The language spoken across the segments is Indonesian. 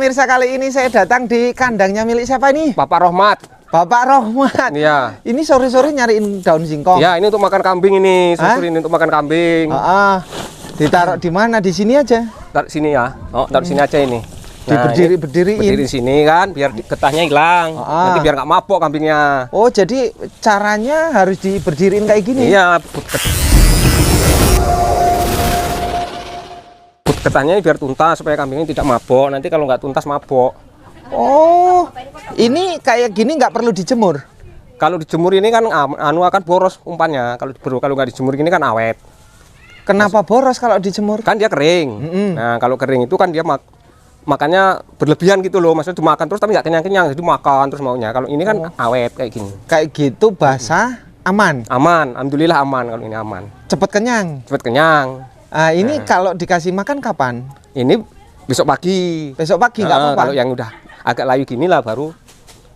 pemirsa, kali ini saya datang di kandangnya milik siapa ini? Bapak Rohmat. Bapak Rohmat. Iya. Ini sore-sore nyariin daun singkong. Ya, ini untuk makan kambing ini. Sore ini untuk makan kambing. Ditaruh di mana? Di sini aja. Taruh sini ya. Oh, taruh sini aja ini. Nah, berdiriin. Berdiri sini kan, biar getahnya hilang. Nanti biar nggak mabok kambingnya. Oh, jadi caranya harus diberdiriin kayak gini? Iya. Getahnya biar tuntas supaya kambingnya tidak mabok. Nanti kalau nggak tuntas mabok. Oh, ini kayak gini nggak perlu dijemur? Kalau dijemur ini kan akan boros umpannya. Kalau nggak dijemur ini kan awet. Kenapa boros kalau dijemur? Kan dia kering. Nah, kalau kering itu kan dia makannya berlebihan gitu loh. Maksudnya dimakan terus tapi nggak kenyang-kenyang. Jadi makan terus maunya. Kalau ini kan awet kayak gini. Kayak gitu basah aman? Aman, alhamdulillah aman kalau ini aman. Cepet kenyang? Cepet kenyang. Ini kalau dikasih makan kapan? Ini besok pagi. Besok pagi nggak apa-apa? Kalau yang udah agak layu gini lah baru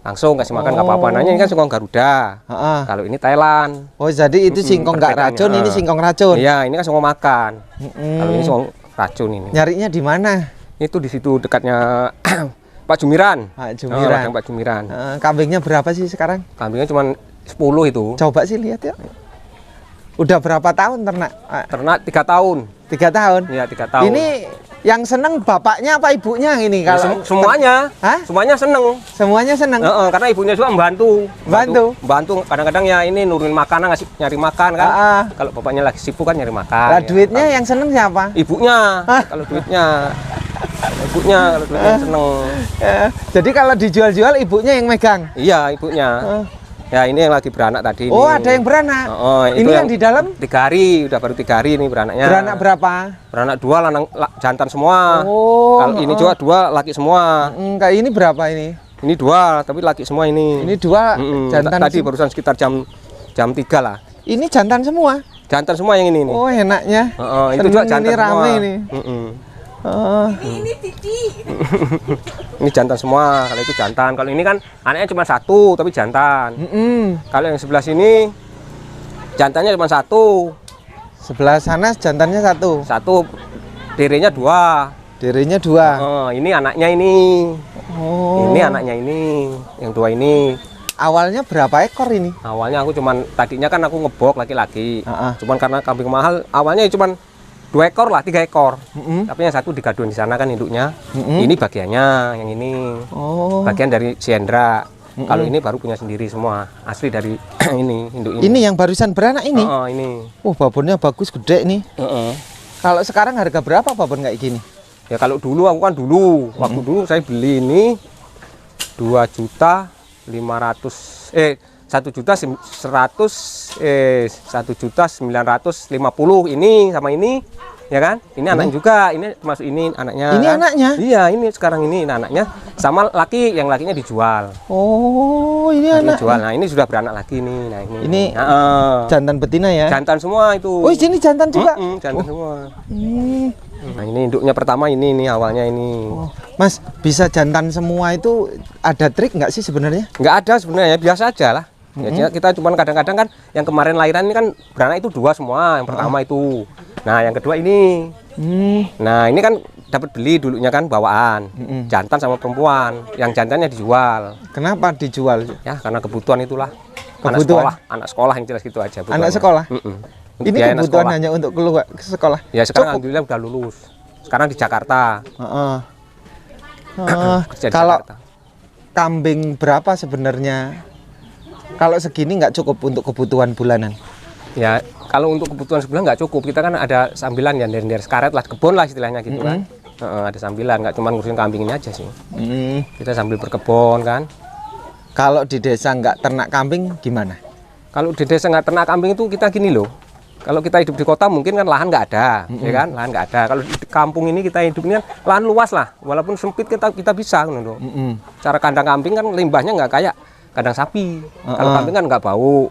langsung kasih makan nggak apa-apa. Nanya ini kan singkong Garuda. Kalau ini Thailand. Oh, jadi itu singkong nggak racun, ini singkong racun? Iya, ini kan singkong makan. Kalau ini singkong racun ini. Nyarinya di mana? Itu di situ dekatnya Pak Jumiran. Pak Jumiran. Pak Jumiran. Kambingnya berapa sih sekarang? Kambingnya cuma 10 itu. Coba sih lihat ya. Udah berapa tahun ternak? Ternak 3 tahun. 3 tahun? Iya, 3 tahun. Ini yang seneng bapaknya apa ibunya ini? Kalau semuanya. Hah? Semuanya seneng. Semuanya seneng? Karena ibunya juga membantu. Bantu? Kadang-kadang ya ini nurunin makanan, nyari makan kan. Kalau bapaknya lagi sibuk kan nyari makan. Nah, duitnya yang seneng siapa? Ibunya. Kalau duitnya seneng. Jadi kalau dijual-jual ibunya yang megang? Iya, ibunya. Ya, ini yang lagi beranak tadi. Oh, ada yang beranak. Ini yang di dalam? 3 hari, udah baru 3 hari ini beranaknya. Beranak berapa? Beranak 2, lanang jantan semua. Oh. Kalau ini juga 2 laki semua. Kayak ini berapa ini? Ini 2, tapi laki semua ini. Ini 2 jantan. Tadi barusan sekitar jam 3 lah. Ini jantan semua? Jantan semua yang ini nih. Oh, enaknya. Itu juga jantan ini rame semua. Ini. Ini Titi. Ini jantan semua. Kalau itu jantan. Kalau ini kan anaknya cuma 1 tapi jantan. Kalau yang sebelah sini jantannya cuma 1. Sebelah sana jantannya 1. 1, dirinya 2. Dirinya 2. Ini anaknya ini. Ini anaknya ini. Yang 2 ini. Awalnya berapa ekor ini? Awalnya tadinya kan aku ngebok laki-laki. Cuman karena kambing mahal, awalnya cuman 2 ekor lah, 3 ekor. Tapi yang 1 digaduin di sana kan induknya. Ini bagiannya, yang ini. Bagian dari si Hendra. Kalau ini baru punya sendiri semua, asli dari ini induk ini. Ini yang barusan beranak ini? Ini. Babonnya bagus, gede nih. Kalau sekarang harga berapa babon kayak gini? Ya kalau dulu aku kan waktu dulu saya beli ini 1.950.000 ini sama ini, ya kan? Ini anak juga, ini termasuk ini anaknya. Ini kan? anaknya? Iya, ini sekarang ini anaknya sama laki, yang lakinya dijual. Oh, ini anak. Dijual. Nah, ini sudah beranak lagi nih. Nah, ini. Jantan betina ya? Jantan semua itu. Oh, sini jantan juga? Jantan semua. Nah, ini induknya pertama ini awalnya ini. Mas, bisa jantan semua itu ada trik nggak sih sebenarnya? Nggak ada sebenarnya, biasa aja lah. Ya, kita cuman kadang-kadang kan yang kemarin lahiran ini kan beranak itu 2 semua, yang pertama itu. Nah, yang kedua ini. Nah, ini kan dapat beli dulunya kan bawaan. Jantan sama perempuan. Yang jantannya dijual. Kenapa dijual? Ya, karena kebutuhan itulah. Kebutuhan? Anak sekolah yang jelas gitu aja. Anak sekolah? Ini kebutuhan hanya untuk keluar ke sekolah? Ya, sekarang alhamdulillah udah lulus. Sekarang di Jakarta. Kalau kambing berapa sebenarnya? Kalau segini nggak cukup untuk kebutuhan bulanan? Ya, kalau untuk kebutuhan sebulan nggak cukup. Kita kan ada sambilan ya, dari sekaret lah, kebun lah istilahnya gitu kan. Ada sambilan, nggak cuma ngurusin kambing ini aja sih. Kita sambil berkebun kan. Kalau di desa nggak ternak kambing gimana? Kalau di desa nggak ternak kambing itu kita gini loh. Kalau kita hidup di kota mungkin kan lahan nggak ada, ya kan? Lahan nggak ada. Kalau di kampung ini kita hidupnya lahan luas lah, walaupun sempit kita bisa, gitu. Cara kandang kambing kan limbahnya nggak kayak kandang sapi. Kalau kambing kan nggak bau.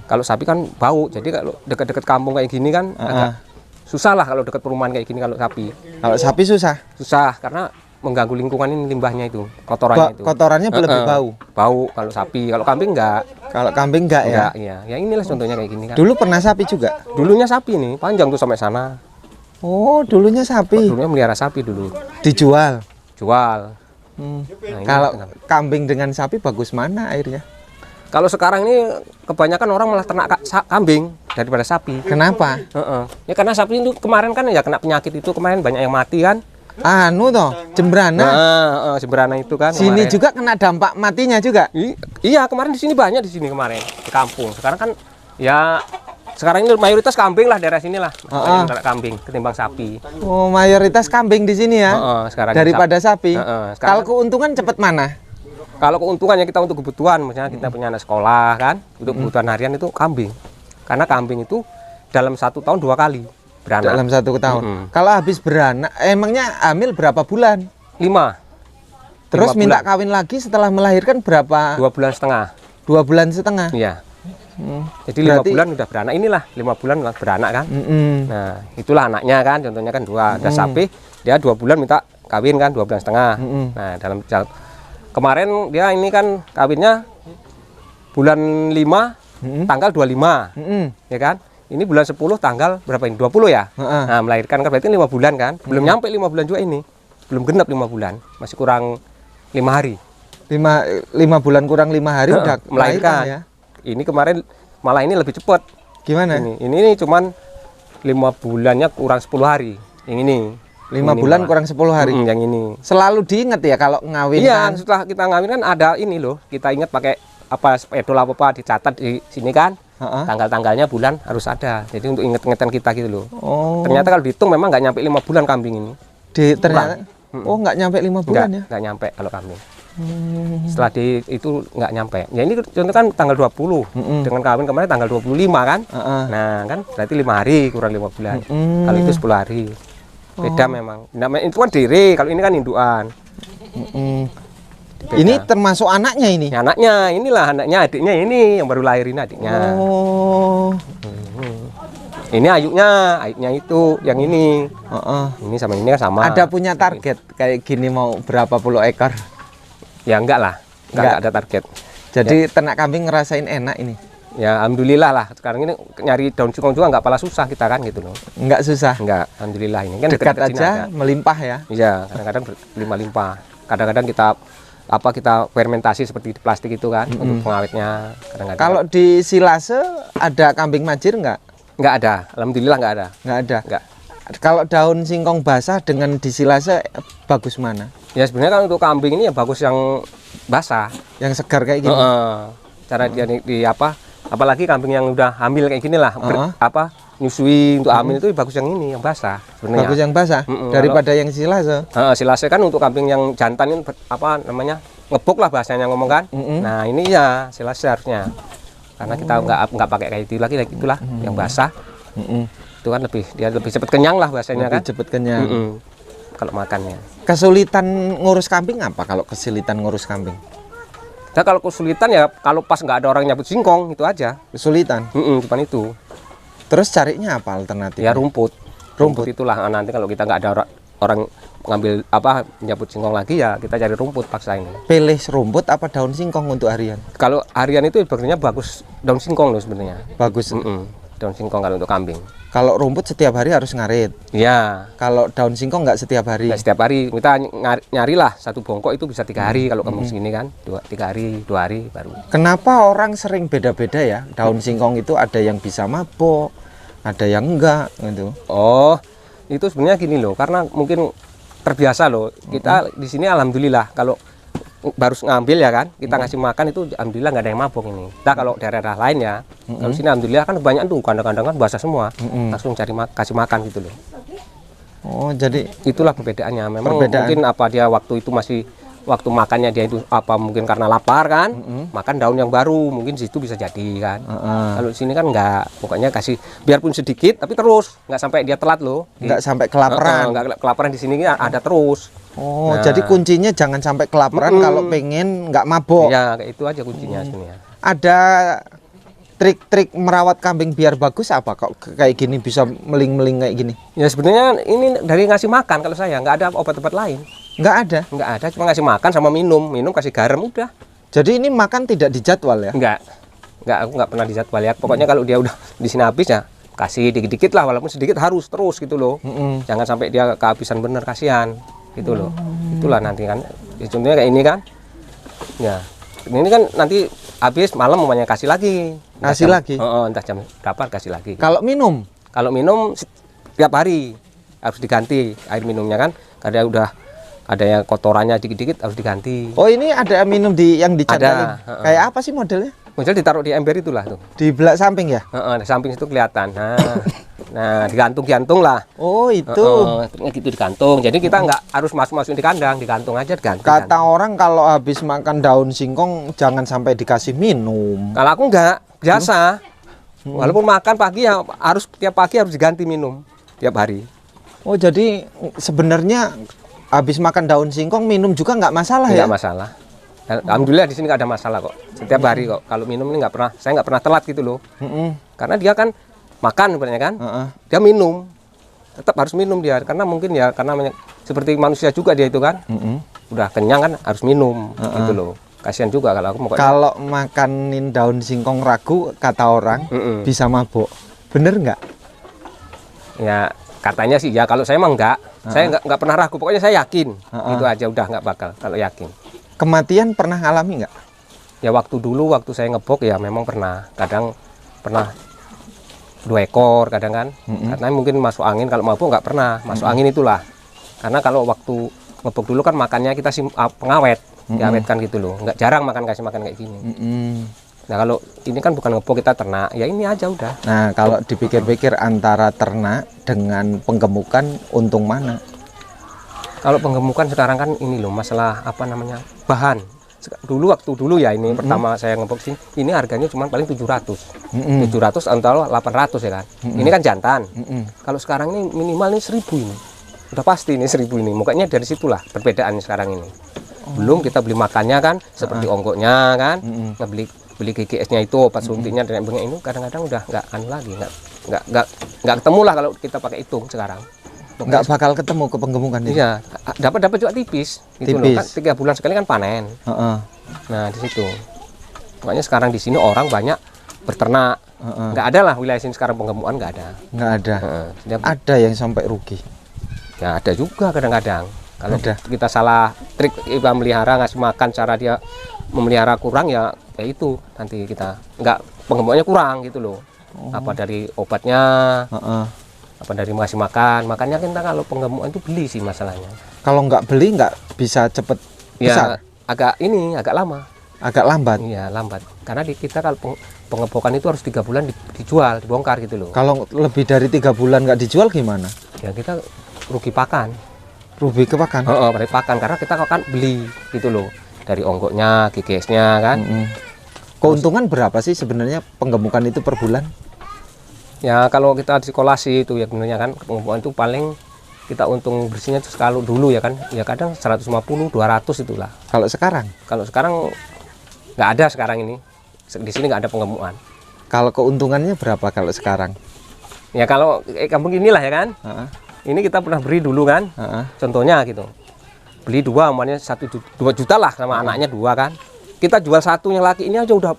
Kalau sapi kan bau. Jadi kalau dekat-dekat kampung kayak gini kan agak susah lah kalau dekat perumahan kayak gini kalau sapi. Kalau sapi susah? Susah karena mengganggu lingkungan ini, limbahnya itu, kotorannya itu. Kotorannya lebih bau? Bau kalau sapi, kalau kambing enggak. Kalau kambing enggak ya? Iya. Ya inilah contohnya kayak gini kan. Dulu pernah sapi juga? Dulunya sapi nih, panjang tuh sampai sana. Oh, dulunya sapi? Dulunya melihara sapi dulu. Dijual? Jual. Nah, ini Kalau tengah. kambing dengan sapi bagus mana airnya? Kalau sekarang ini kebanyakan orang malah ternak kambing daripada sapi. Kenapa? Heeh. Ya karena sapi itu kemarin kan ya kena penyakit itu, kemarin banyak yang mati kan. Anu toh, Jembrana. Sembrana itu kan. Sini kemarin. juga kena dampak matinya juga. Iya, kemarin di sini banyak di sini kemarin di kampung. Sekarang kan ya sekarang ini mayoritas kambing lah daerah sini lah. Banyak kambing ketimbang sapi. Oh, mayoritas kambing di sini ya. Sekarang Daripada sapi. sekarang Kalau keuntungan cepet mana? Kalau keuntungannya kita untuk kebutuhan, misalnya kita punya anak sekolah kan, untuk kebutuhan harian itu kambing. Karena kambing itu dalam 1 tahun 2 kali beranak. Dalam 1 tahun. Kalau habis beranak, emangnya hamil berapa bulan? 5. Terus 5 minta bulan. kawin lagi setelah melahirkan berapa? 2 bulan setengah. 2 bulan setengah. Iya. Jadi Berarti- 5 bulan udah beranak, inilah 5 bulan beranak kan. Mm-mm. Nah, itulah anaknya kan, contohnya kan 2. Ada sapi, dia 2 bulan minta kawin kan, 2 bulan setengah. Nah, kemarin dia ini kan kawinnya bulan 5 tanggal 25, Mm-mm. ya kan? Ini bulan 10 tanggal berapa ini? 20 ya? Heeh. Nah, melahirkan kan berarti 5 bulan kan? Belum nyampe 5 bulan juga ini. Belum genap 5 bulan, masih kurang 5 hari. 5 bulan kurang 5 hari udah Melahirkan. ya. Ini kemarin malah ini lebih cepat. Gimana? Ini cuman 5 bulannya kurang 10 hari. Yang ini. 5 Ini bulan malah. kurang 10 hari. Yang ini. Selalu diingat ya kalau ngawin Iya, kan. setelah kita ngawin kan ada ini loh. Kita ingat pakai apa spedol apa dicatat di sini kan. Heeh. Tanggal-tanggalnya bulan harus ada. Jadi untuk inget-ingetan kita gitu loh. Oh, Ternyata kalau dihitung memang nggak nyampe 5 bulan kambing ini. ternyata oh nggak nyampe 5 bulan ya. Nggak nyampe kalau kambing. Setelah itu nggak nyampe. Ya ini contoh kan tanggal 20. Dengan kawin kemarin tanggal 25 kan. Heeh. Nah kan berarti 5 hari kurang 5 bulan. Kalau itu 10 hari. Beda memang. Namanya itu kan diri, kalau ini kan induan. Mm. Beda. Ini termasuk anaknya ini. Ya, anaknya, inilah anaknya, adiknya ini yang baru lahir ini adiknya. Oh. Ini ayuknya itu, yang ini. Heeh. Ini sama ini kan sama. Ada punya target kayak gini mau berapa puluh ekor. Ya enggak lah, enggak ada target. Jadi ternak kambing ngerasain enak ini. Ya alhamdulillah lah. Sekarang ini nyari daun singkong juga enggak pala susah kita kan gitu loh. Enggak susah. Enggak, alhamdulillah ini kan Dekat deket-deket sini aja ada. melimpah ya. Iya, kadang-kadang berlimpah-limpah. Kadang-kadang kita fermentasi seperti di plastik itu kan untuk pengawetnya. Kadang-kadang Kalau di Silase ada kambing majir enggak? enggak ada, alhamdulillah enggak ada. Enggak ada. Enggak. Kalau daun singkong basah dengan di Silase bagus mana? Ya sebenarnya kan untuk kambing ini ya bagus yang basah. Yang segar kayak gini. Heeh. Cara dia di apa? Apalagi kambing yang udah hamil kayak gini lah, nyusui untuk hamil itu bagus yang ini, yang basah sebenarnya. Bagus yang basah daripada yang Silase. Silase kan untuk kambing yang jantan ini apa namanya? Ngebuk lah bahasanya ngomong kan. Nah, ini ya silase harusnya. Karena kita nggak pakai kayak itu lagi itulah yang basah. Itu kan dia lebih cepat kenyang lah bahasanya Lebih kan. cepet kenyang. Kalau makannya. Kesulitan ngurus kambing apa kalau kesulitan ngurus kambing? Nah, kalau kesulitan ya kalau pas nggak ada orang nyabut singkong itu aja. Kesulitan. Cuman itu. Terus carinya apa alternatif? Ya rumput itulah. Nah, nanti kalau kita nggak ada orang ngambil apa nyabut singkong lagi ya kita cari rumput paksa ini. Pilih rumput apa daun singkong untuk harian? Kalau harian itu sebenarnya bagus daun singkong loh sebenarnya. Bagus. Daun singkong kalau untuk kambing. Kalau rumput setiap hari harus ngarit. Iya. Kalau daun singkong nggak setiap hari. Nggak setiap hari kita nyari lah satu bongkok itu bisa 3 hari kalau kampung segini kan 3 hari 2 hari baru. Kenapa orang sering beda-beda ya? Daun singkong itu ada yang bisa mabok, ada yang enggak gitu. Oh, itu sebenarnya gini loh, karena mungkin terbiasa loh. Kita di sini alhamdulillah kalau baru ngambil ya kan, kita ngasih makan itu alhamdulillah nggak ada yang mabok ini. Nah kalau daerah lain ya, kalau sini alhamdulillah kan banyak tuh kandang-kandang kan basah semua, langsung kasih makan gitu loh. Oh, jadi Itulah perbedaannya. Memang Perbedaan. mungkin apa dia waktu itu masih waktu makannya dia itu apa mungkin karena lapar kan, makan daun yang baru mungkin situ bisa jadi kan. Kalau di sini kan nggak, pokoknya kasih biarpun sedikit tapi terus nggak sampai dia telat loh. nggak sampai kelaparan. Nggak kelaparan di sini ada terus. Oh, Nah. jadi kuncinya jangan sampai kelaparan kalau pengen nggak mabok. Ya kayak itu aja kuncinya sebenarnya. Ada trik-trik merawat kambing biar bagus apa kok kayak gini bisa meling-meling kayak gini? Ya sebenarnya ini dari ngasih makan kalau saya nggak ada obat-obat lain. Nggak ada. Nggak ada, cuma ngasih makan sama minum kasih garam udah. Jadi ini makan tidak dijadwal ya? Nggak, aku nggak pernah dijadwal ya. Pokoknya kalau dia udah di sini habis ya kasih dikit-dikit lah, walaupun sedikit harus terus gitu loh. Jangan sampai dia kehabisan bener, kasihan gitu loh. Itulah nanti kan Ya, contohnya kayak ini kan. Ya, ini kan nanti habis malam mamanya kasih lagi. Kasih lagi? Entah jam berapa kasih lagi. Kalau minum? Kalau minum tiap hari harus diganti air minumnya kan. Karena udah ada yang kotorannya dikit-dikit harus diganti. Oh, ini ada minum yang dicadangin. Ada, Kayak apa sih modelnya? Model ditaruh di ember itulah tuh. Di belakang samping ya? Di samping situ kelihatan. Nah, digantung lah. Oh, itu. Gitu digantung. Jadi kita nggak harus masukin di kandang, digantung aja digantung. Kata orang kalau habis makan daun singkong jangan sampai dikasih minum. Kalau aku nggak, biasa. Walaupun makan pagi ya harus tiap pagi harus diganti minum tiap hari. Oh, jadi sebenarnya habis makan daun singkong minum juga nggak masalah ya? Nggak masalah. Alhamdulillah di sini nggak ada masalah kok. Setiap hari kok. Kalau minum ini nggak pernah, saya nggak pernah telat gitu loh. Karena dia kan makan sebenarnya kan, dia minum, tetap harus minum dia. Karena mungkin ya karena seperti manusia juga dia itu kan, udah kenyang kan harus minum gitu loh. Kasihan juga kalau aku mau. Kalau makanin daun singkong ragu kata orang bisa mabuk, bener nggak? Ya katanya sih ya. Kalau saya emang nggak, saya nggak pernah ragu. Pokoknya saya yakin itu aja udah nggak bakal kalau yakin. Kematian pernah ngalami nggak? Ya waktu dulu waktu saya ngebok ya memang pernah. Kadang pernah 2 ekor kadang kan. Karena mungkin masuk angin. Kalau mabuk nggak pernah masuk angin itulah. Karena kalau waktu ngebok dulu kan makannya kita pengawet, diawetkan gitu loh. Nggak jarang kasih makan kayak gini. Nah kalau ini kan bukan ngebok, kita ternak, ya ini aja udah. Nah kalau dipikir-pikir antara ternak dengan penggemukan untung mana? Kalau penggemukan sekarang kan ini loh masalah apa namanya bahan. Waktu dulu ya ini pertama saya ngebok sini, ini harganya cuma paling 700 atau 800 ya kan. Ini kan jantan. Kalau sekarang ini minimal ini 1000 ini. Udah pasti ini 1000 ini. Mukanya dari situlah perbedaan sekarang ini. Belum kita beli makannya kan seperti ongkoknya kan. Beli GGS-nya itu obat suntiknya dan sebagainya ini kadang-kadang udah nggak lagi, nggak ketemu lah kalau kita pakai hitung sekarang. Nggak bakal ketemu ke penggemukan ini. Iya, dapat juga tipis gitu loh kan, 3 bulan sekali kan panen. Nah di situ makanya sekarang di sini orang banyak berternak. Nggak ada lah wilayah sini sekarang penggemukan, nggak ada. Ada yang sampai rugi. Ya ada juga kadang-kadang kalau kita salah trik kita melihara, ngasih makan, cara dia memelihara kurang ya itu nanti kita penggemukannya kurang gitu loh. Apa dari obatnya, apa dari ngasih makan. Makanya kita kalau penggemukan itu beli sih masalahnya. Kalau nggak beli nggak bisa cepet besar. Ya agak lama. Agak lambat. Iya lambat. Karena kita kalau pengebokan itu harus 3 bulan dijual, dibongkar gitu loh. Kalau lebih dari 3 bulan nggak dijual gimana? Ya kita rugi pakan. Rugi ke pakan? Dari pakan karena kita kan beli gitu loh. Dari ongkoknya, GGS-nya kan. Keuntungan berapa sih sebenarnya penggemukan itu per bulan? Ya kalau kita di sekolah sih itu ya sebenarnya kan penggemukan itu paling kita untung bersihnya itu kalau dulu ya kan, ya kadang 150, 200 itulah. Kalau sekarang? Kalau sekarang nggak ada sekarang ini. Di sini nggak ada penggemukan. Kalau keuntungannya berapa kalau sekarang? Ya kalau kampung inilah ya kan. Ini kita pernah beri dulu kan. Contohnya gitu. Beli 2 umpamanya 2 juta lah sama anaknya 2 kan. Kita jual 1 yang laki ini aja udah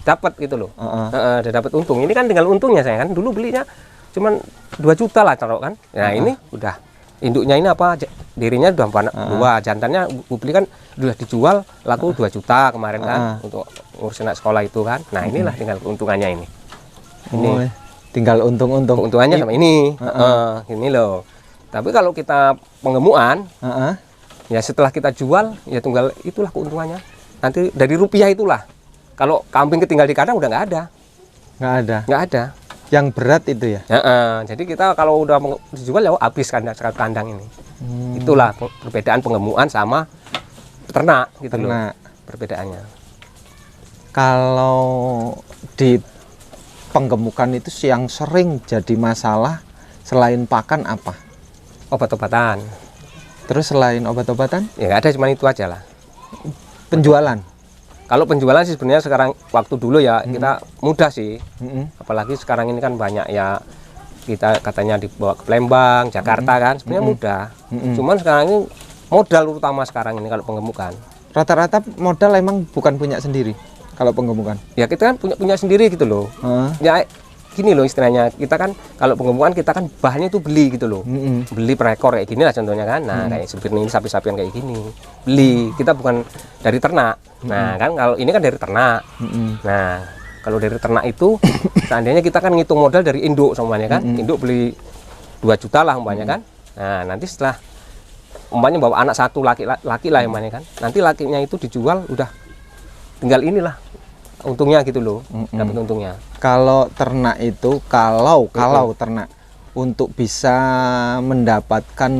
dapat gitu loh. Udah dapat untung. Ini kan tinggal untungnya saya kan. Dulu belinya cuman 2 juta lah taruh kan. Nah ini udah induknya ini apa dirinya udah 2, jantannya gue beli kan udah dijual laku 2 juta kemarin kan untuk ngurusin anak sekolah itu kan. Nah inilah tinggal keuntungannya ini. Ini tinggal untungannya sama ini. Ini loh. Tapi kalau kita penggemukan, ya setelah kita jual ya tunggal itulah keuntungannya. Nanti dari rupiah itulah. Kalau kambing ketinggal di kandang udah nggak ada. Nggak ada. Yang berat itu ya. Jadi kita kalau udah dijual ya habis kandang ini. Itulah perbedaan penggemukan sama peternak gitu loh. Perbedaannya. Kalau di penggemukan itu yang sering jadi masalah selain pakan apa? Obat-obatan. Terus selain obat-obatan? Ya nggak ada, cuma itu aja lah. Penjualan. Kalau penjualan sih sebenarnya sekarang waktu dulu ya kita mudah sih. Apalagi sekarang ini kan banyak ya kita katanya dibawa ke Palembang, Jakarta kan sebenarnya mudah. Cuman sekarang ini modal utama sekarang ini kalau penggemukan. Rata-rata modal emang bukan punya sendiri kalau penggemukan. Ya kita kan punya sendiri gitu loh. Ya gini loh istilahnya, kita kan kalau penggemukan kita kan bahannya itu beli gitu loh, beli per ekor kayak gini lah contohnya kan. Nah kayak seperti ini sapi-sapian kayak gini beli, kita bukan dari ternak. Nah kan kalau ini kan dari ternak. Nah kalau dari ternak itu seandainya kita kan ngitung modal dari induk semuanya kan, induk beli 2 juta lah umpamanya kan. Nah nanti setelah umpamanya bawa anak satu laki lah umpamanya kan, nanti lakinya itu dijual udah tinggal inilah untungnya gitu loh, dapat untungnya. Kalau ternak itu, kalau ternak untuk bisa mendapatkan,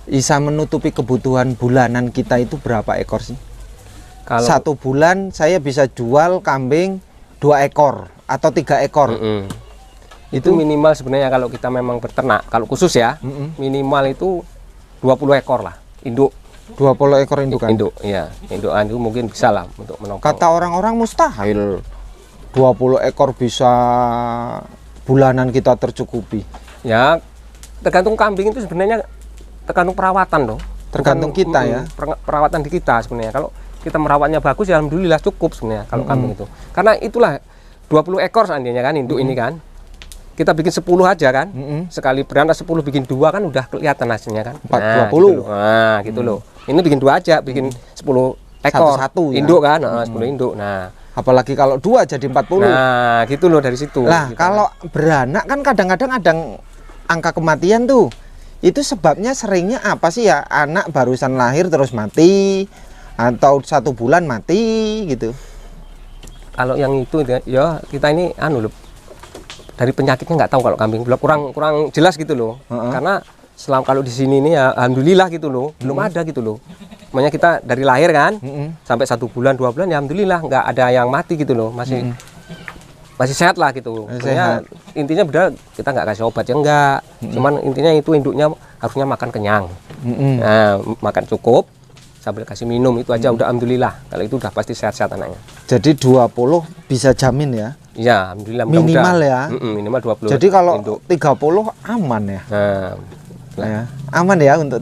bisa menutupi kebutuhan bulanan kita itu berapa ekor sih? Kalau 1 bulan saya bisa jual kambing 2 ekor atau 3 ekor. itu minimal sebenarnya kalau kita memang berternak, kalau khusus ya, minimal itu 20 ekor lah, induk. 20 ekor indukan. Induk, iya. Indukan itu mungkin bisa lah untuk menopang. Kata orang-orang mustahil 20 ekor bisa bulanan kita tercukupi. Ya, tergantung kambing itu sebenarnya tergantung perawatan dong. Tergantung kita ya. Perawatan di kita sebenarnya. Kalau kita merawatnya bagus ya alhamdulillah cukup sebenarnya kalau kambing itu. Karena itulah 20 ekor seandainya kan induk ini kan. Kita bikin 10 aja kan. Sekali beranak 10 bikin 2 kan udah kelihatan hasilnya kan. 20. Gitu nah, gitu loh. Ini bikin 2 aja, bikin 10 ekor. Satu-satu ya. Induk kan, 10 induk. Nah, apalagi kalau 2 jadi 40. nah, gitu loh dari situ. Lah, gitu. kalau beranak kan kadang-kadang ada angka kematian tuh. Itu sebabnya seringnya apa sih ya? Anak barusan lahir terus mati atau 1 bulan mati gitu. Kalau yang itu ya kita ini loh, dari penyakitnya nggak tahu kalau kambing kurang jelas gitu loh. Karena selama kalau di sini nih ya alhamdulillah gitu loh, belum ada gitu loh. Makanya kita dari lahir kan sampai 1 bulan 2 bulan ya alhamdulillah nggak ada yang mati gitu loh, masih sehat lah gitu. Sehat. Intinya benar kita nggak kasih obat ya enggak, cuman intinya itu induknya harusnya makan kenyang, nah, makan cukup sambil kasih minum itu aja udah alhamdulillah. Kalau itu udah pasti sehat-sehat anaknya. Jadi 20 bisa jamin ya? Iya alhamdulillah. Minimal ya? Minimal 20. Jadi kalau induk. 30 aman ya? Nah, ya, aman ya untuk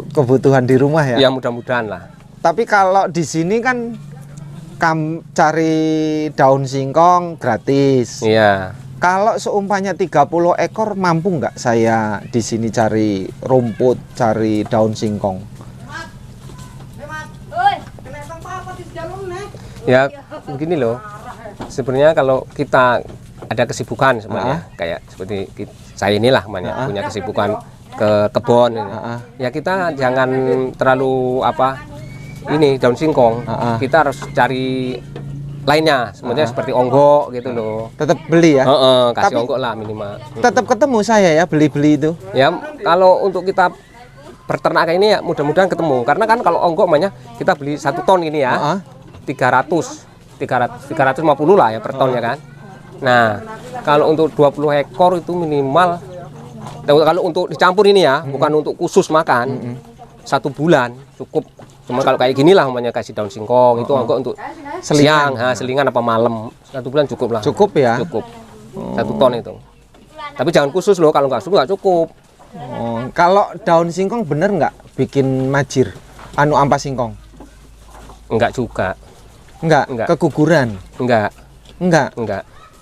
kebutuhan di rumah ya. Ya mudah-mudahan lah. Tapi kalau di sini kan cari daun singkong gratis. Iya. Kalau seumpamanya 30 ekor mampu nggak saya di sini cari rumput, cari daun singkong? Ya begini loh. Sebenarnya kalau kita ada kesibukan sebenarnya kayak seperti saya inilah namanya punya kesibukan ke kebun ini. Ya kita jangan terlalu ini daun singkong, kita harus cari lainnya sebenarnya seperti onggok gitu loh. Tetap beli ya? Kasih Tapi onggok lah minimal. tetap ketemu saya ya beli-beli itu. Ya kalau untuk kita berternak kayak ini ya mudah-mudahan ketemu, karena kan kalau onggok kita beli 1 ton ini ya 350 lah ya per ton ya kan. Nah kalau untuk 20 ekor itu minimal, kalau untuk dicampur ini ya bukan untuk khusus makan, 1 bulan cukup. Cuma kalau kayak gini lah namanya kasih daun singkong itu onggok untuk siang, selingan apa malam, 1 bulan cukup lah. Cukup ya? Cukup 1 ton itu. Tapi jangan khusus loh, kalau nggak cukup. Kalau daun singkong bener nggak bikin majir? Ampas singkong? Enggak juga. Enggak. Keguguran? Enggak.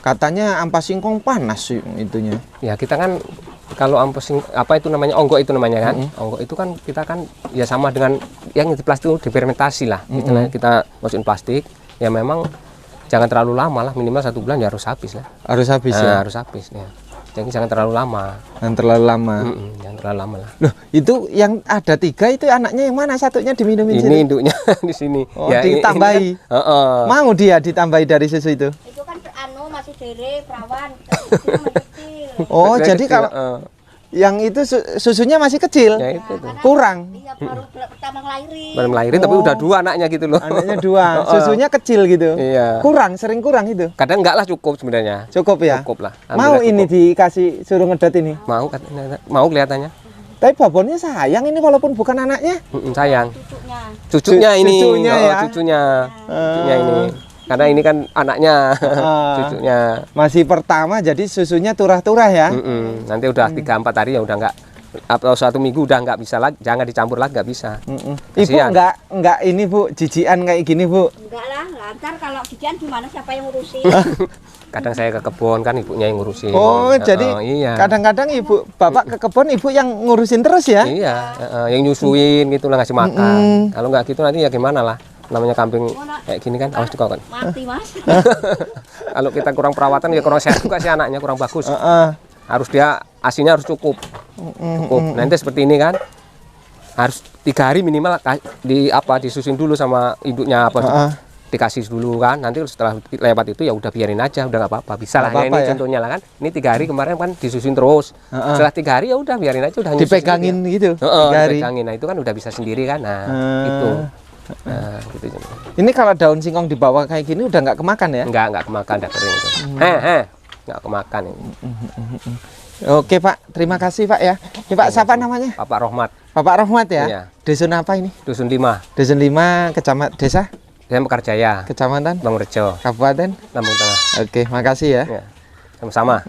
Katanya ampas singkong panas sih itunya. Ya kita kan kalau ampas itu namanya onggok itu namanya kan. Onggok itu kan kita kan ya sama dengan yang di plastik itu difermentasi lah. Kita masukin plastik ya memang jangan terlalu lama lah, minimal 1 bulan ya harus habis lah. Harus habis ya? Harus habis ya. Jadi jangan terlalu lama. Jangan terlalu lama. Jangan terlalu lama lah. Loh, itu yang ada 3 itu anaknya yang mana? Satunya diminumin ini sini? induknya di sini. Oh, ya, ditambahi. Ini kan, mau dia ditambahi dari susu itu? Itu kan masih dere perawan. Oh, Kecil, jadi kalau yang itu susunya masih kecil, ya, itu. kurang. Iya, baru pertama ngelahirin. Baru melahirin tapi udah 2 anaknya gitu loh. Anaknya 2, susunya kecil gitu. Iya. Sering kurang itu. Kadang enggak lah, cukup sebenarnya. Cukup ya? Cukup lah. Mau ini cukup. dikasih suruh ngedot ini? Mau kelihatannya. Tapi babonnya sayang ini walaupun bukan anaknya. Sayang. Cucunya Cucunya ini. Cucunya ya? Cucunya ini. Karena ini kan anaknya, cucunya. Masih pertama jadi susunya turah-turah ya? Nanti udah 3-4 hari ya udah atau 1 minggu udah nggak bisa lagi, jangan dicampur lagi, nggak bisa. Ibu Kasihan. nggak ini Bu, jijian kayak gini Bu. Enggak lah, lantar kalau gigian gimana siapa yang ngurusin? Kadang saya ke kebun kan ibunya yang ngurusin. Oh, jadi iya. kadang-kadang ibu bapak ke kebun, ibu yang ngurusin terus ya? Iya, yang nyusuin gitu lah, ngasih makan. Kalau nggak gitu nanti ya gimana lah. Namanya kambing kayak gini kan, awas juga kan. Mati Mas. Kalau kita kurang perawatan ya kurang sehat juga sih anaknya, kurang bagus. Heeh. Harus dia asinya harus cukup. Cukup. Nanti seperti ini kan. Harus 3 hari minimal disusun dulu sama ibunya dikasih dulu kan. Nanti setelah lewat itu ya udah biarin aja, udah nggak apa-apa. Bisa lah ya, ini contohnya lah kan. Ini 3 hari kemarin kan disusun terus. Setelah 3 hari ya udah biarin aja, udah nyusun Dipegangin sendiri. gitu. 3 hari. Dipegangin. Nah, itu kan udah bisa sendiri kan. Nah, itu. Nah, gitu. Ini kalau daun singkong dibawa kayak gini udah nggak kemakan ya? Enggak kemakan, udah kering itu. Nggak kemakan ini. Oke Pak, terima kasih Pak ya. Ini Pak siapa namanya? Bapak Rohmat, Bapak Rohmat ya? Iya. Dusun apa ini? Dusun 5, Dusun 5, kecamatan desa, Desa Mekarjaya, kecamatan, Bangrejo, kabupaten. Lampung Tengah. Oke, makasih ya. Ya, sama-sama.